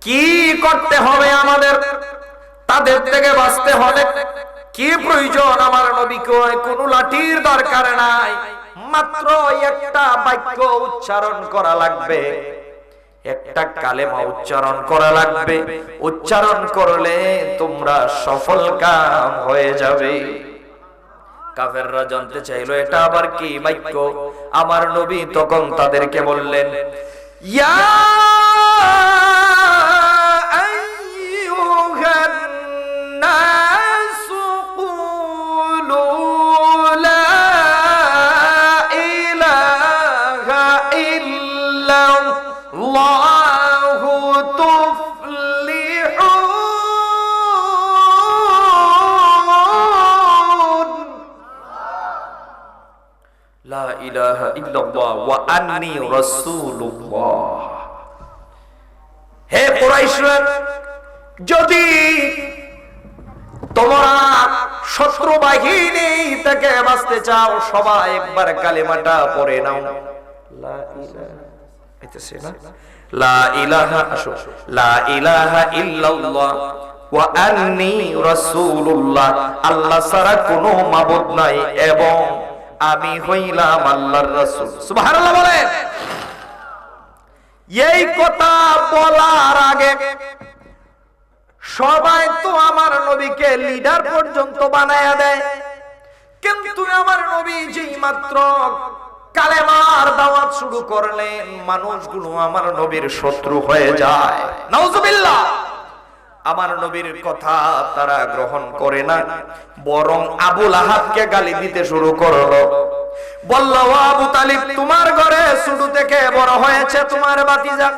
কি করতে হবে আমাদের? তাদের থেকে বাঁচতে হলে কি প্রয়োজন? আমার নবী কয় কোন লাঠির দরকার নাই, মাত্র একটা বাক্য উচ্চারণ করা লাগবে, একটা কালেমা উচ্চারণ করা লাগবে। উচ্চারণ করলে তোমরা সফল কাম হয়ে যাবে। কাফেররা জানতে চাইলো এটা আবার কি বাক্য। আমার নবী তখন তাদেরকে বললেন, ইয়া আইয়ুহান নাসু কুলু লা ইলাহা ইল্লাল্লাহু তুফলিহুন। লা ইলাহা ইল্লাল্লাহ ওয়া আন্নী রাসূলুল্লাহ। হে কুরাইশরা, যদি তোমরা শত্রু বাহিনী থেকে বাঁচতে চাও, সবাই একবার কালেমাটা পড়ে নাও, লা ইলাহা, এতেছে না, লা ইলাহা, আসো, লা ইলাহা ইল্লাল্লাহ ওয়া আন্নী রাসূলুল্লাহ। আল্লাহ ছাড়া কোনো মাবুদ নাই এবং আমি হইলাম আল্লাহর রাসূল। সুবহানাল্লাহ বলেন। এই কথা বলার আগে সবাই তো আমার নবীকে লিডার পর্যন্ত বানায়া দেয়, কিন্তু আমার নবী যেই মাত্র কালেমার দাওয়াত শুরু করলেন, মানুষগুলো আমার নবীর শত্রু হয়ে যায়। নাউজুবিল্লাহ। আমার নবীর কথা তারা গ্রহণ করে না, বরং আবু লাহাবকে গালি দিতে শুরু করলো। বলল, ও আবু তালিব, তোমার ঘরে ছোট থেকে বড় হয়েছে তোমার ভাতিজা,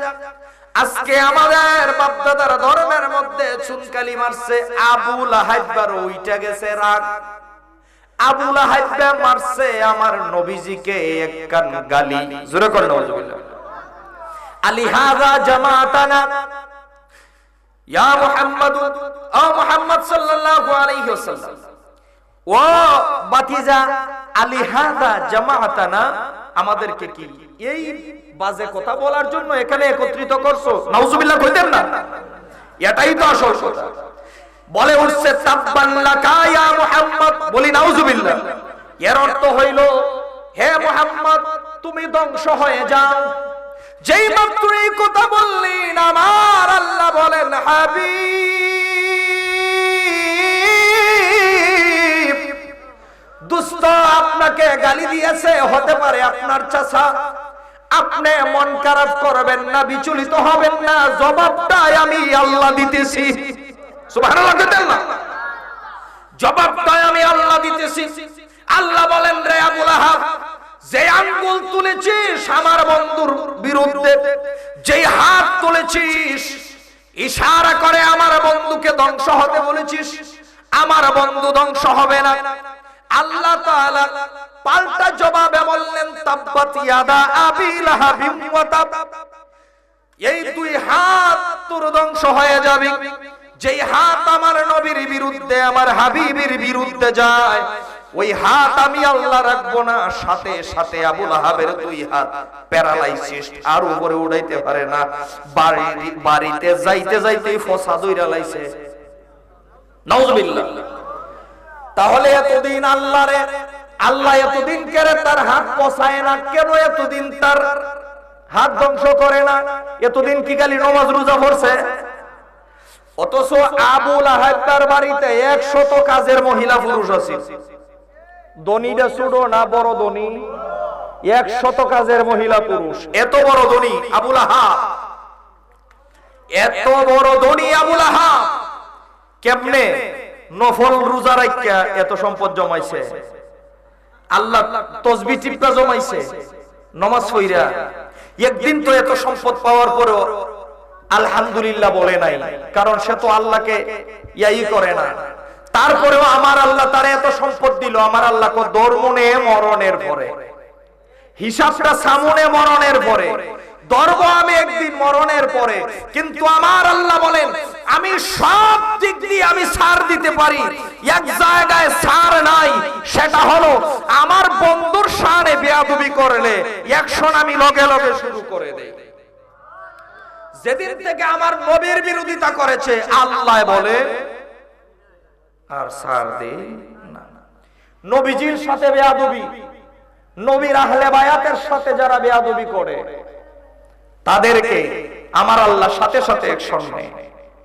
আজকে আমাদের বাপদাদার ধর্মের মধ্যে চুনকালি মারছে। আবু লাহাব ওইটা গেছে রাগ। আবু লাহাব মারছে আমার নবীজিকে একখান গালি। জোরে করে নাউজুবিল্লাহ। আলিহাযা জামাতানা ইয়া মুহাম্মদ, ও মুহাম্মদ সাল্লাল্লাহু আলাইহি ওয়াসাল্লাম, ও ভাতিজা, আলিহাযা জামাতানা, আমাদেরকে কি এই বাজে কথা বলার জন্য এখানে একত্রিত করছো? নাউজুবিল্লাহ কইতেন না? এটাই তো আসল কথা। বলে উঠছে, তাব্বান লাকা ইয়া মুহাম্মদ, বলি নাউজুবিল্লাহ। এর অর্থ হইল, হে মুহাম্মদ, তুমি ধ্বংস হয়ে যাও। যেই মাত্র এই কথা বললেন, আমার আল্লাহ বলেন, হাবিব, দুষ্ট আপনাকে গালি দিয়েছে, হতে পারে আপনার চাচা। আপনি মন খারাপ করবেন না, বিচলিত হবেন না, জবাবটা আমি আল্লাহ দিতেছি। সুবহানাল্লাহ বলেন না? জবাবটা আমি আল্লাহ দিতেছি। আল্লাহ বলেন, রে আবু লাহাব, যে আঙ্গুল তুলেছিস আমার বন্ধুর বিরুদ্ধে, যে হাত তুলেছিস ইশারা করে আমার বন্ধুকে ধ্বংস হতে বলেছিস, আমার বন্ধু ধ্বংস হবে না। আল্লাহ তাআলা পাল্টা জবাবে বললেন, তাব্বাত ইয়াদা আবি লাহাবিন ওয়া তাব, এই দুই হাত তোর ধ্বংস হয়ে যাবে। যেই হাত আমার নবীর বিরুদ্ধে, আমার হাবিবের বিরুদ্ধে যায়, ওই হাত আমি আল্লাহ রাখবো না। সাথে সাথে আবু লাহাবের দুই হাত প্যারালাইসিস, আর উপরে উড়াইতে পারে না। বাড়িতে যাইতে যাইতেই ফসা দইরা লাইছে। নাউজুবিল্লাহ। তাহলে এতদিন আল্লাহ এতদিন কেরে তার হাত পছায় না কেন? এতদিন তার হাত ধ্বংস করে না? এতদিন কি খালি নামাজ রোজা পড়ছে? অথচ আবু লাহাব তার বাড়িতে 100 কাজের মহিলা পুরুষ আছে। ধনীটা ছোট না বড় ধনী? 100 কাজের মহিলা পুরুষ। এত বড় ধনী আবু লাহাব, এত বড় ধনী আবু লাহাব কেমনে নফল রোজা রাখিয়া এত সম্পদ জমাইছে? আল্লাহ তাসবিহ টিপা জমাইছে, নামাজ পড়িয়া। একদিন তো এত সম্পদ পাওয়ার পরেও আলহামদুলিল্লাহ বলে নাই, কারণ সে তো আল্লাহকে ইয়াই করে না। তারপরেও আমার আল্লাহ তার এত সম্পদ দিল, আমার আল্লাহ কো দরমনে মরণের পরে, হিসাবটা সামনে মরণের পরে, ধরব আমি একদিন মরণের পরে। কিন্তু আমার আল্লাহ বলেন, আমি সব দিক দিয়ে আমি ছাড় দিতে পারি, এক জায়গায় ছাড় নাই, সেটা হলো আমার বন্ধুর শানে বেয়াদবি করলে অ্যাকশন আমি লগে লগে শুরু করে দেই। যেদিন থেকে আমার নবীর বিরোধিতা করেছে, আল্লাহ বলে আর ছাড় দে না। নবীজির সাথে বেয়াদবি, নবীর আহলে বায়াতের সাথে যারা বেয়াদবি করে তাদেরকে আমার আল্লাহ সাথে সাথে অ্যাকশন নেয়,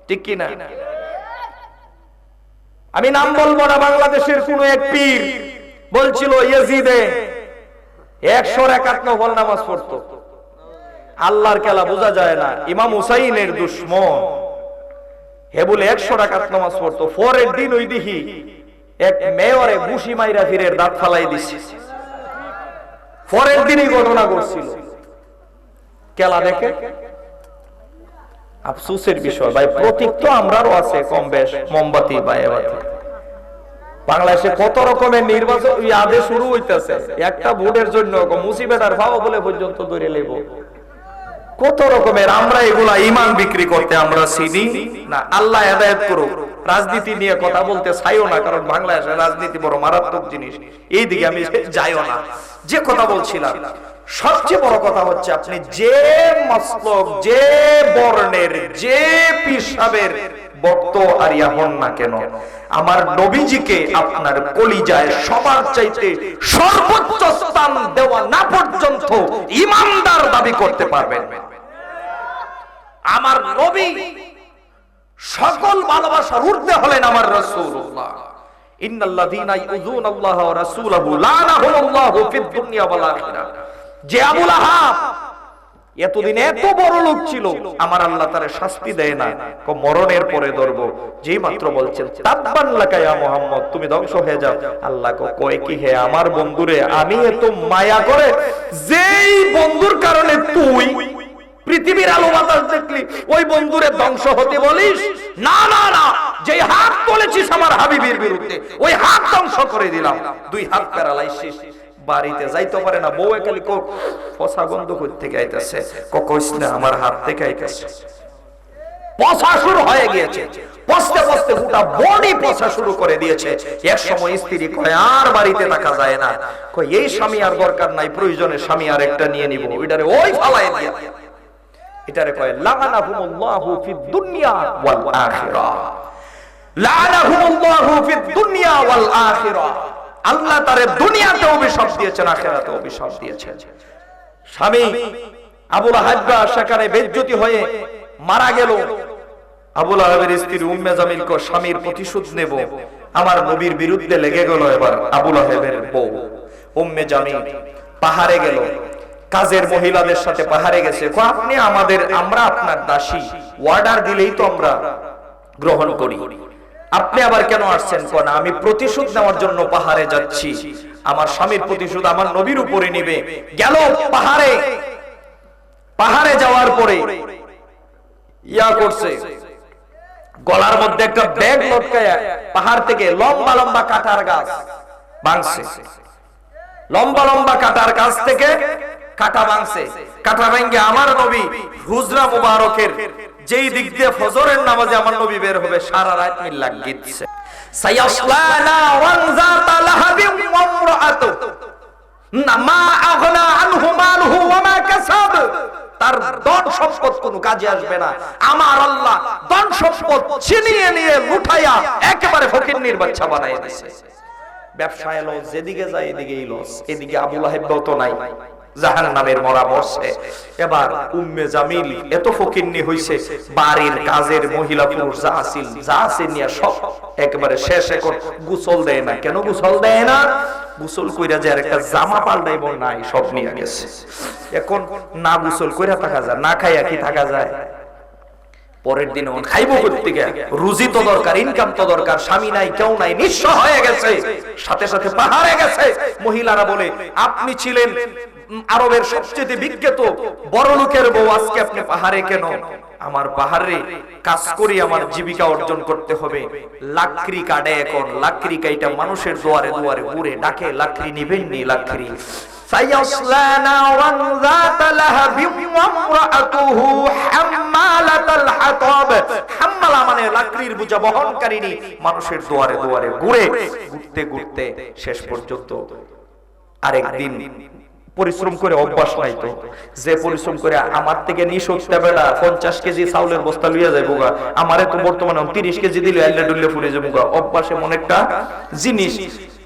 ঠিক কি না? আমি নাম বলবো না, বাংলাদেশের কোন এক পীর বলছিল ইয়াজিদে 100 রাকাত নফল নামাজ পড়তো। আল্লাহর খেলা বোঝা যায় না, ইমাম হুসাইনের দুশমন হে বলে 100 রাকাত নামাজ পড়তো। পরের দিন ওই দেখি এক মেয়রে ঘুষি মাইরা ফিরের দাঁত ফালাই দিছে। পরের দিনই ঘটনা ঘটছিল। খেলা দেখে আফসোসের বিষয় ভাই, প্রতীক তো আমরারও আছে কম বেশ, মোমবাতি বায়াবাতি। বাংলাদেশে কত রকমের নির্বাচন আদেশ শুরু হইতেছে, একটা ভোটের জন্য মুসিবত আর ভাও বলে পর্যন্ত ধরে লেব, কত রকমের। আমরা এগুলা ইমান বিক্রি করতে আমরা চিনি না। আল্লাহ হেদায়েত করুক। রাজনীতি নিয়ে কথা বলতে চাইও না, কারণ বাংলাদেশের রাজনীতি বড় মারাত্মক জিনিস, এই দিকে আমি যাইও না। যে কথা বলছিলাম, সবচেয়ে বড় কথা হচ্ছে আপনি যে মাসলক, যে বর্ণের, যে পেশাবের ভক্ত আর ইয়া হন না কেন, আমার নবীজিকে আপনার কলিজায় সবার চাইতে সর্বোচ্চ স্থান দেওয়া না পর্যন্ত ইমানদার দাবি করতে পারবেন। আমার নবী সকল ভালোবাসার ঊর্ধ্বে হলেন আমার রাসূলুল্লাহ। ইন্নাল্লাযীনা ইউযুনাল্লাহা ওয়া রাসূলাহু লানাহুমুল্লাহু ফিদ দুনিয়া ওয়াল আখিরাহ। যে আবু লাহাব এতদিন এত বড় লোক ছিল, আমার আল্লাহ তারে শাস্তি দেয় না, মরণের পরে ধরবো। যেই মাত্র বলছেন তাব্বান লাকা ইয়া মুহাম্মদ, তুমি ধ্বংস হয়ে যাও, আল্লাহ কয় কি হে আমার বন্ধুরে, আমি এত মায়া করে যেই বন্ধুর কারণে তুই পৃথিবীর আলো বাতাস দেখলি, ওই বন্ধুরে ধ্বংস হতে বলিস? না না না, যে হাত তুলেছিস আমার হাবিবের বিরুদ্ধে, ওই হাত ধ্বংস করে দিলাম। 2 হাত প্যারালাইসিস, বাড়িতে যাইতে পারে না। বউ খালি পচা গন্ধ করতে গাইতেছে, কইস না আমার হাত থেকে আইতেছে। পচা শুরু হয়ে গিয়েছে, পচতে পচতে গোটা বডি পচা শুরু করে দিয়েছে। এক সময় স্ত্রী কয় আর বাড়িতে থাকা যায় না, কই এই স্বামী আর দরকার নাই, প্রয়োজনে স্বামী আর একটা নিয়ে নিব, ওইটারে ওই ফালাই দিয়া। এটারে কয় লাআনাহুমুল্লাহু ফিদ দুনিয়া ওয়াল আখিরাহ, লাআনাহুমুল্লাহু ফিদ দুনিয়া ওয়াল আখিরাহ। আল্লাহ তারে দুনিয়াতেও অভিশাপ দিয়েছেন, আখিরাতেও অভিশাপ দিয়েছেন। স্বামী আবু লাহাব সেখানে বেইজ্জতি হয়ে মারা গেল। আবু লাহাবের স্ত্রী উম্মে জামিল কো স্বামীর প্রতিশোধ নেব, আমার নবীর বিরুদ্ধে লেগে গেল। এবার আবু লাহাবের বউ উম্মে জামিল পাহাড়ে গেল, কাজের মহিলাদের সাথে পাহাড়ে গেছে। আপনি আমাদের, আমরা আপনার দাসী, অর্ডার দিলেই তো আমরা গ্রহণ করি, আপনি আবার কেন আসছেন? কোন আমি প্রতিশোধ নেওয়ার জন্য পাহাড়ে যাচ্ছি, আমার স্বামীর প্রতিশোধ আমার নবীর উপরে নিবে। গেল পাহাড়ে, পাহাড়ে যাওয়ার পরে ইয়া করছে, গলার মধ্যে একটা ব্যাগ লটকায়া পাহাড় থেকে লম্বা লম্বা কাটার গাছ ভাঙছে, লম্বা লম্বা কাটার গাছ থেকে কাটা ভাঙছে। কাটা ভাঙে আমার নবী হুজরা মুবারকের যেই দিক দিয়ে ফজরের নামাজে আমার নবী বের হবে, সারা রাত মিল্লা গিয়েছে। সায়াসলা নারান যাতা লাহাবিন ওয়া ইমরাআতু মা আগনা আনহু মালহু ওয়া মা কাসাব। তার ধন সম্পদ কোনো কাজে আসবে না। আমার আল্লাহ ধন সম্পদ ছিনিয়ে নিয়ে লুটাইয়া একেবারে ফকিন্নির বাচ্চা বানায় দিয়েছে। ব্যবসায় লস, যেদিকে যায় এদিকেই লস। এদিকে আবু লাহাব তো নাই, জাহান্নামের মরা মরছে। এবার উম্মে জামিল এত ফকিন্নি হইছে, বাড়ির কাজের মহিলা পুরুষ যা আছিল যা আছে নিয়ে সব একেবারে শেষ। এখন গোসল দেয় না। কেন গোসল দেয় না? গোসল কইরা যে একটা জামা পাল্টাইব নাই, সব নিয়ে গেছে। এখন না গোসল কইরা থাকা যায়, না খাইয়া কি থাকা যায়? পরের দিন খাইবো করতে গিয়ে রুজি তো দরকার, ইনকাম তো দরকার, স্বামী নাই, কেউ নাই, নিঃস্ব হয়ে গেছে। সাথে সাথে পাহাড়ে গেছে। মহিলারা বলে আপনি ছিলেন আরবের সবচেয়ে বিখ্যাত বড় লোকের বউ, আজকে আপনি পাহাড়ে কেন? আমার পাহাড়ে কাজ করি, আমার জীবিকা অর্জন করতে হবে। লাকড়ি কাটে, এখন লাকড়ি কাইটা মানুষের দুয়ারে দুয়ারে ঘুরে ডাকে, লাকড়ি নিবেন নি? লাকড়ি সায়াসলা নারান যাতা লাহাবিন ওয়া ইমরাআতুহু হাম্মালাতাল হাতাব। হাম্মালা মানে লাকড়ির বোঝা বহনকারিনী, মানুষের দুয়ারে দুয়ারে ঘুরে, ঘুরতে ঘুরতে শেষ পর্যন্ত আরেকদিন পরিশ্রম করে অভ্যাস নাই তো, যে পরিশ্রম করে আমার থেকে নিঃসত্তা বেড়া 50 কেজি চাউলের বস্তা লইয়া যাইব গা, আমারে তো বর্তমানে 30 কেজি দিলে আইলে ডুললে ফুরে যাবো গা। অভ্যাস এমন একটা জিনিস,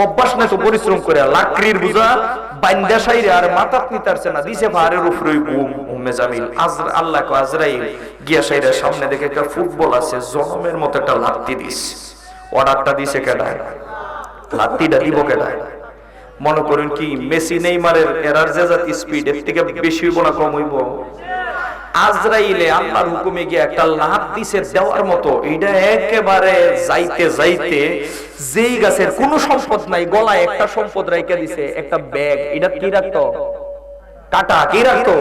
অভ্যাস নাই তো পরিশ্রম করে লাকড়ির বোঝা বান্দা শাইরে আর মাথাত নিতারছে না, দিছে ভারের উপরে ঘুম। উম্মে জামিল আল্লাহ কো আজরাইল গিয়া শাইরে সামনে দেখে একটা ফুটবল আছে, জনমের মতো একটা লাত্তি দিস। অর্ডারটা দিছে কেডায়? লাত্তিটা দিব কেডায়? মনে করেন কি মেসি নেইমারের এরার যে জাতি স্পিড, এর থেকে বেশি হইব না কম হইব? আজরাইলে আল্লাহর হুকুমে গিয়ে একটা লাত দিছে দেওয়ার মতো। এইটা একেবারে যাইতে যাইতে, যেই গাছের কোনো সম্পদ নাই, গলায় একটা সম্পদ রাইখা দিছে, একটা ব্যাগ। এটা কি রাখতো? কাটা। কি রাখতো?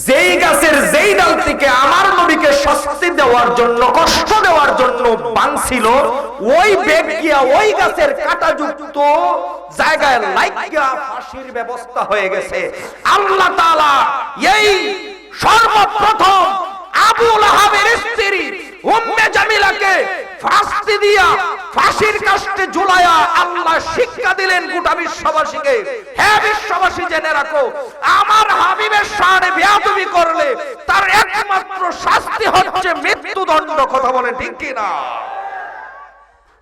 যেই গাছের যেই ডাল থেকে আমার নবীকে শাস্তি দেওয়ার জন্য, কষ্ট দেওয়ার জন্য বাঁধছিল, ওই ব্যাগ গিয়া ওই গাছের কাটাযুক্ত জায়গায় লাইগা ফাঁসির ব্যবস্থা হয়ে গেছে। আল্লাহ তাআলা এই সর্বপ্রথম আবু লাহাবের স্ত্রী উম্মে জামিলাকে ফাঁসি দিয়া ফাঁসির কাস্টে ঝুলায়া আল্লাহ শিক্ষা দিলেন গোটা বিশ্ববাসীকে, হে বিশ্ববাসী জেনে রাখো, আমার হাবিবের শানে বেয়াদবি করলে তার একমাত্র শাস্তি হচ্ছে মৃত্যুদণ্ড। কথা বলে ঠিক কি না?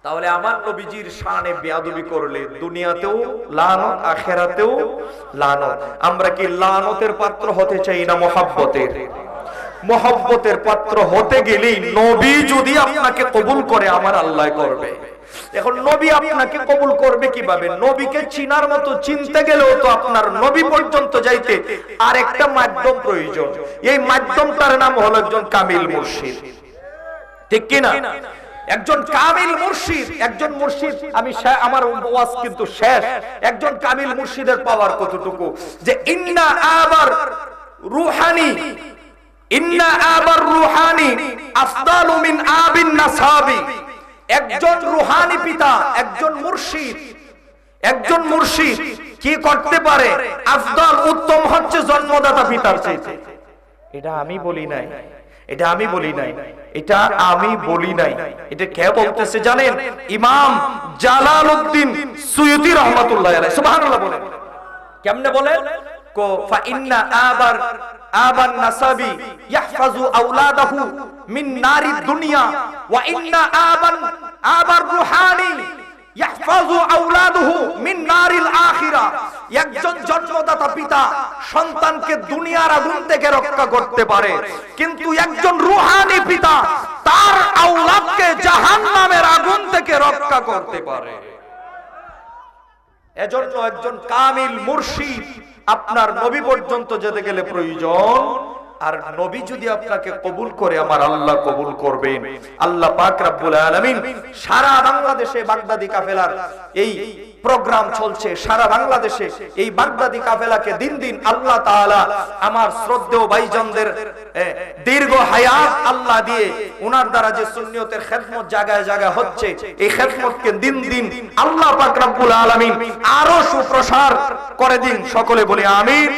তাহলে আমার নবীজির শানে বেয়াদবি করলে দুনিয়াতেও লানত, আখিরাতেও লানত। আমরা কি লানতের পাত্র হতে চাই না মহব্বতের? মহব্বতের পাত্র হতে গেলেই নবী যদি আপনাকে কবুল করে, আমার আল্লাহ করবে। এখন নবী আপনাকে কবুল করবে কিভাবে? নবীকে চিনার মতো চিনতে গেলেও তো আপনার নবী পর্যন্ত যাইতে আরেকটা মাধ্যম প্রয়োজন। এই মাধ্যমটার নাম হলো একজন কামিল মুর্শিদ। ঠিক কি না? একজন কামিল মুর্শিদ, একজন মুর্শিদ, আমি আমার ওয়াজ কিন্তু শেষ। একজন কামিল মুর্শিদের পাওয়ার কতটুকু, যে ইন্না আবার রুহানি, ইন্না আবার রুহানি আফদালু মিন আবিন নাসাবি। একজন রুহানি পিতা, একজন মুর্শিদ, একজন মুর্শিদ কি করতে পারে? আফদাল, উত্তম হচ্ছে জন্মদাতা পিতার চাইতে। এটা আমি বলি নাই, এটা আমি বলি নাই, এটা আমি বলি নাই। এটা কে বলতেছে জানেন? ইমাম জালালউদ্দিন সুয়ুতী রাহমাতুল্লাহ আলাইহি। সুবহানাল্লাহ বলেন। কেমনে বলেন? কো ফা ইন্না আবান নাসাবি ইয়াহফাজু আওলাদাহু মিন নারিদ দুনিয়া ওয়া ইন্না আবার রুহানি ইয়াহফাজু আওলাদুহু মিন নারিল আখিরা। একজন জন্মদাতা পিতা সন্তানকে দুনিয়ার আগুন থেকে রক্ষা করতে পারে, কিন্তু একজন রূহানি পিতা তার আওলাদকে জাহান্নামের আগুন থেকে রক্ষা করতে পারে। এজন্য একজন কামিল মুর্শিদ আপনার নবী পর্যন্ত যেতে গেলে প্রয়োজন। আর নবী যদি আপনাকে কবুল করে, আমার আল্লাহ কবুল করবেন। আল্লাহ পাক রব্বুল আলামিন সারা বাংলাদেশে বাগদাদি কাফেলার এই প্রোগ্রাম চলছে। সারা বাংলাদেশে এই বাগদাদি কাফেলাকে দিন দিন আল্লাহ তাআলা আমার শ্রদ্ধেয় ভাইজানদের দীর্ঘ হায়াত আল্লাহ দিয়ে, ওনার দ্বারা যে সুন্নিয়তের খেদমত জায়গায় জায়গায় হচ্ছে, এই খেদমতকে দিন দিন আল্লাহ পাক রব্বুল আলামিন আরো সুপ্রসার করে দিন। সকলে বলি আমিন।